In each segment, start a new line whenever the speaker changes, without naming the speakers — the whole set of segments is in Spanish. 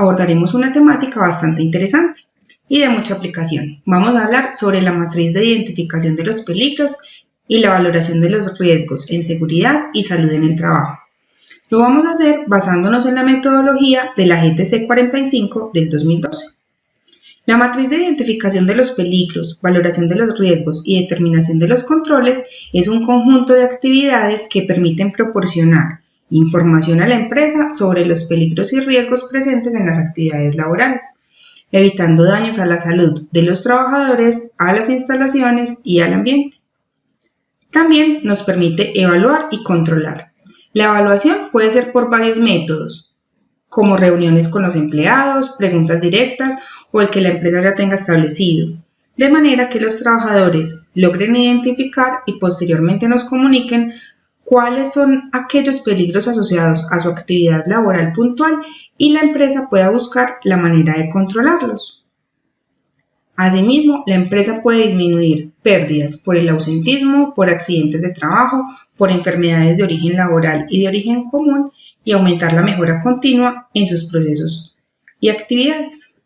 abordaremos una temática bastante interesante y de mucha aplicación. Vamos a hablar sobre la matriz de identificación de los peligros y la valoración de los riesgos en seguridad y salud en el trabajo. Lo vamos a hacer basándonos en la metodología de la GTC 45 del 2012. La matriz de identificación de los peligros, valoración de los riesgos y determinación de los controles es un conjunto de actividades que permiten proporcionar información a la empresa sobre los peligros y riesgos presentes en las actividades laborales, evitando daños a la salud de los trabajadores, a las instalaciones y al ambiente. También nos permite evaluar y controlar. La evaluación puede ser por varios métodos, como reuniones con los empleados, preguntas directas o el que la empresa ya tenga establecido, de manera que los trabajadores logren identificar y posteriormente nos comuniquen cuáles son aquellos peligros asociados a su actividad laboral puntual y la empresa pueda buscar la manera de controlarlos. Asimismo, la empresa puede disminuir pérdidas por el ausentismo, por accidentes de trabajo, por enfermedades de origen laboral y de origen común y aumentar la mejora continua en sus procesos y actividades.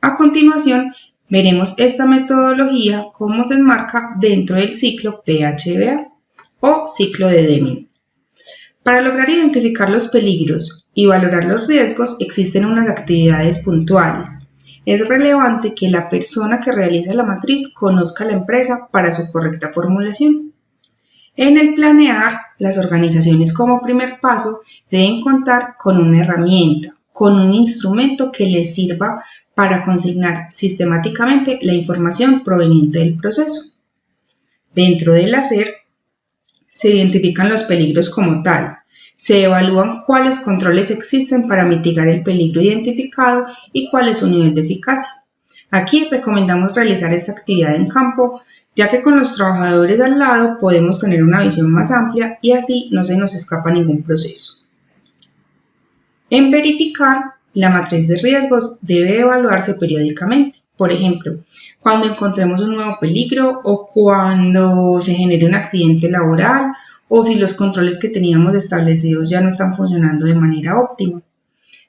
A continuación, veremos esta metodología cómo se enmarca dentro del ciclo PHBA o ciclo de Deming. Para lograr identificar los peligros y valorar los riesgos existen unas actividades puntuales. Es relevante que la persona que realiza la matriz conozca la empresa para su correcta formulación. En el planear, las organizaciones como primer paso deben contar con una herramienta, con un instrumento que les sirva para consignar sistemáticamente la información proveniente del proceso. Dentro del hacer, se identifican los peligros como tal, se evalúan cuáles controles existen para mitigar el peligro identificado y cuál es su nivel de eficacia. Aquí recomendamos realizar esta actividad en campo, ya que con los trabajadores al lado podemos tener una visión más amplia y así no se nos escapa ningún proceso. En verificar, la matriz de riesgos debe evaluarse periódicamente. Por ejemplo, cuando encontremos un nuevo peligro o cuando se genere un accidente laboral o si los controles que teníamos establecidos ya no están funcionando de manera óptima.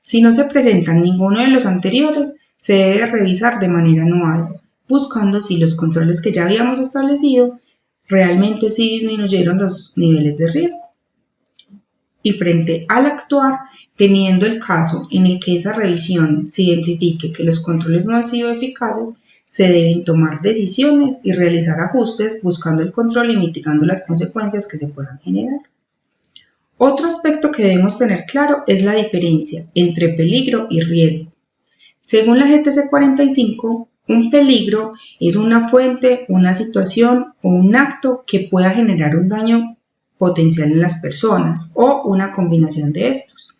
Si no se presentan ninguno de los anteriores, se debe revisar de manera anual, buscando si los controles que ya habíamos establecido realmente sí disminuyeron los niveles de riesgo. Y frente al actuar, teniendo el caso en el que esa revisión se identifique que los controles no han sido eficaces, se deben tomar decisiones y realizar ajustes buscando el control y mitigando las consecuencias que se puedan generar. Otro aspecto que debemos tener claro es la diferencia entre peligro y riesgo. Según la GTC 45, un peligro es una fuente, una situación o un acto que pueda generar un daño potencial en las personas o una combinación de estos.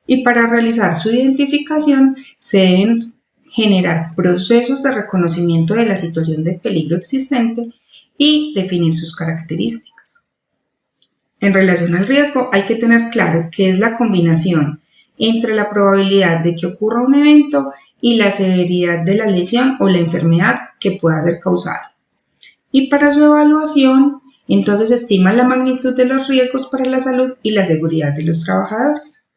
Y para realizar su identificación se deben generar procesos de reconocimiento de la situación de peligro existente y definir sus características. En relación al riesgo hay que tener claro que es la combinación entre la probabilidad de que ocurra un evento y la severidad de la lesión o la enfermedad que pueda ser causada. Y para su evaluación, entonces se estima la magnitud de los riesgos para la salud y la seguridad de los trabajadores.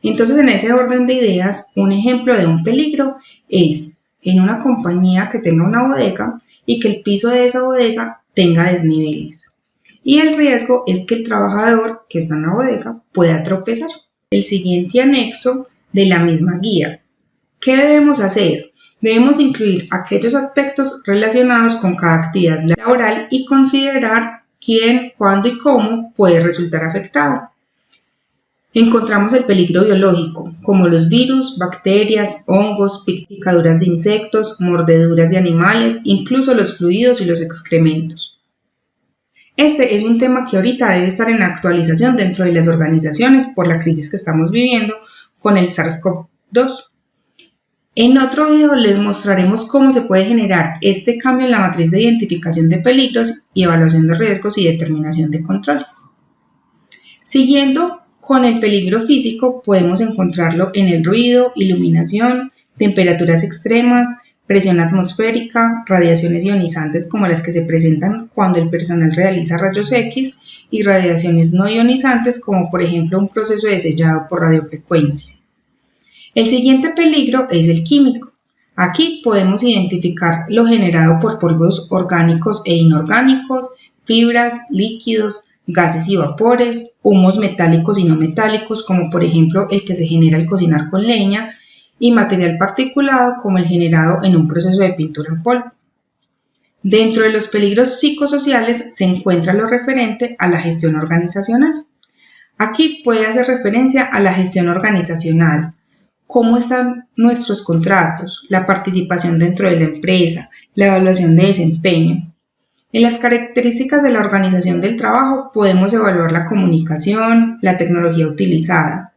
Entonces, en ese orden de ideas, un ejemplo de un peligro es en una compañía que tenga una bodega y que el piso de esa bodega tenga desniveles. Y el riesgo es que el trabajador que está en la bodega pueda tropezar. El siguiente anexo de la misma guía. ¿Qué debemos hacer? Debemos incluir aquellos aspectos relacionados con cada actividad laboral y considerar quién, cuándo y cómo puede resultar afectado. Encontramos el peligro biológico, como los virus, bacterias, hongos, picaduras de insectos, mordeduras de animales, incluso los fluidos y los excrementos. Este es un tema que ahorita debe estar en actualización dentro de las organizaciones por la crisis que estamos viviendo con el SARS-CoV-2. En otro video les mostraremos cómo se puede generar este cambio en la matriz de identificación de peligros y evaluación de riesgos y determinación de controles. Siguiendo con el peligro físico, podemos encontrarlo en el ruido, iluminación, temperaturas extremas, presión atmosférica, radiaciones ionizantes como las que se presentan cuando el personal realiza rayos X y radiaciones no ionizantes como por ejemplo un proceso de sellado por radiofrecuencia. El siguiente peligro es el químico. Aquí podemos identificar lo generado por polvos orgánicos e inorgánicos, fibras, líquidos, gases y vapores, humos metálicos y no metálicos, como por ejemplo el que se genera al cocinar con leña, y material particulado como el generado en un proceso de pintura en polvo. Dentro de los peligros psicosociales se encuentra lo referente a la gestión organizacional. Aquí puede hacer referencia a la gestión organizacional, cómo están nuestros contratos, la participación dentro de la empresa, la evaluación de desempeño. En las características de la organización del trabajo podemos evaluar la comunicación, la tecnología utilizada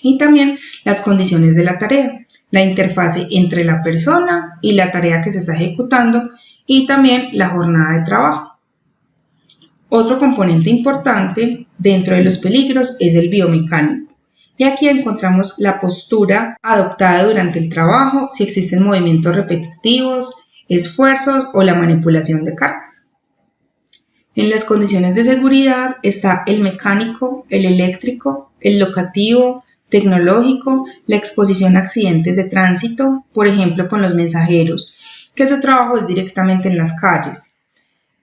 y también las condiciones de la tarea, la interfase entre la persona y la tarea que se está ejecutando y también la jornada de trabajo. Otro componente importante dentro de los peligros es el biomecánico. Y aquí encontramos la postura adoptada durante el trabajo, si existen movimientos repetitivos, esfuerzos o la manipulación de cargas. En las condiciones de seguridad está el mecánico, el eléctrico, el locativo, tecnológico, la exposición a accidentes de tránsito, por ejemplo con los mensajeros, que su trabajo es directamente en las calles,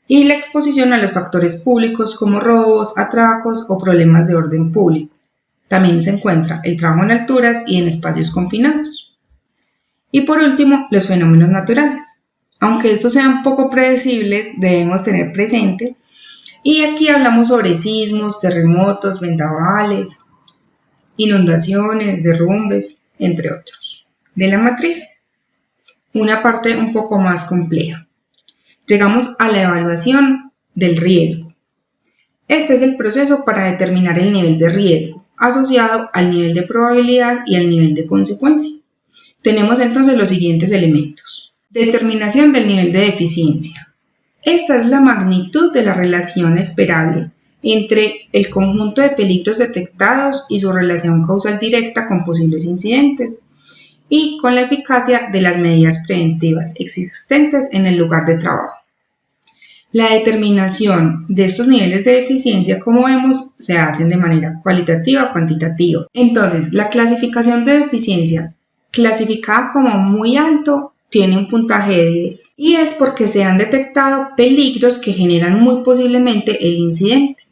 y la exposición a los factores públicos como robos, atracos o problemas de orden público. También se encuentra el trabajo en alturas y en espacios confinados. Y por último, los fenómenos naturales. Aunque estos sean poco predecibles, debemos tener presente, y aquí hablamos sobre sismos, terremotos, vendavales, inundaciones, derrumbes, entre otros. De la matriz, una parte un poco más compleja. Llegamos a la evaluación del riesgo. Este es el proceso para determinar el nivel de riesgo, asociado al nivel de probabilidad y al nivel de consecuencia. Tenemos entonces los siguientes elementos. Determinación del nivel de deficiencia. Esta es la magnitud de la relación esperable entre el conjunto de peligros detectados y su relación causal directa con posibles incidentes y con la eficacia de las medidas preventivas existentes en el lugar de trabajo. La determinación de estos niveles de eficiencia, como vemos, se hacen de manera cualitativa o cuantitativa. Entonces, la clasificación de eficiencia clasificada como muy alto tiene un puntaje de 10 y es porque se han detectado peligros que generan muy posiblemente el incidente.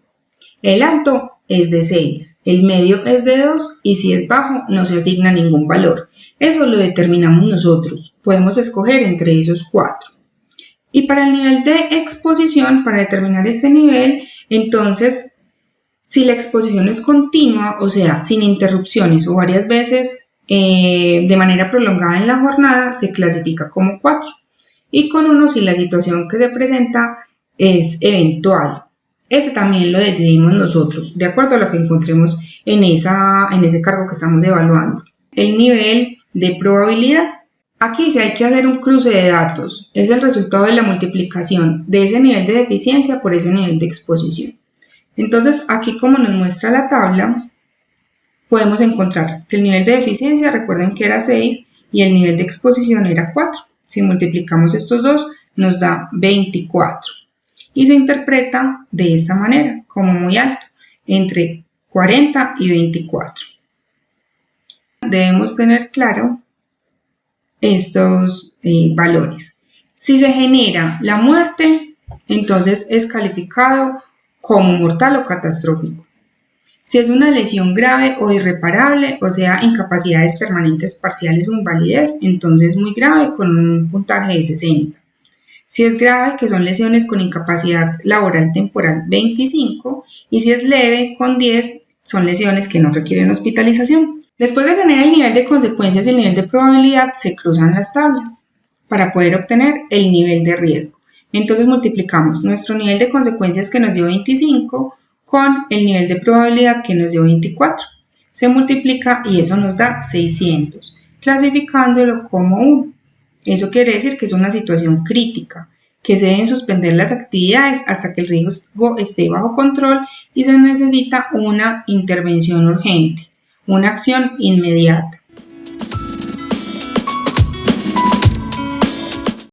El alto es de 6, el medio es de 2 y si es bajo no se asigna ningún valor. Eso lo determinamos nosotros, podemos escoger entre esos 4. Y para el nivel de exposición, para determinar este nivel, entonces, si la exposición es continua, o sea, sin interrupciones o varias veces de manera prolongada en la jornada, se clasifica como 4. Y con 1 si la situación que se presenta es eventual. Ese también lo decidimos nosotros, de acuerdo a lo que encontremos en ese cargo que estamos evaluando. El nivel de probabilidad. Aquí sí hay que hacer un cruce de datos. Es el resultado de la multiplicación de ese nivel de deficiencia por ese nivel de exposición. Entonces, aquí como nos muestra la tabla, podemos encontrar que el nivel de deficiencia, recuerden que era 6 y el nivel de exposición era 4. Si multiplicamos estos dos, nos da 24. Y se interpreta de esta manera, como muy alto, entre 40 y 24. Debemos tener claro estos valores. Si se genera la muerte, entonces es calificado como mortal o catastrófico. Si es una lesión grave o irreparable, o sea, incapacidades permanentes parciales o invalidez, entonces muy grave con un puntaje de 60. Si es grave, que son lesiones con incapacidad laboral temporal 25, y si es leve, con 10, son lesiones que no requieren hospitalización. Después de tener el nivel de consecuencias y el nivel de probabilidad, se cruzan las tablas para poder obtener el nivel de riesgo. Entonces multiplicamos nuestro nivel de consecuencias que nos dio 25 con el nivel de probabilidad que nos dio 24. Se multiplica y eso nos da 600, clasificándolo como 1. Eso quiere decir que es una situación crítica, que se deben suspender las actividades hasta que el riesgo esté bajo control y se necesita una intervención urgente, una acción inmediata.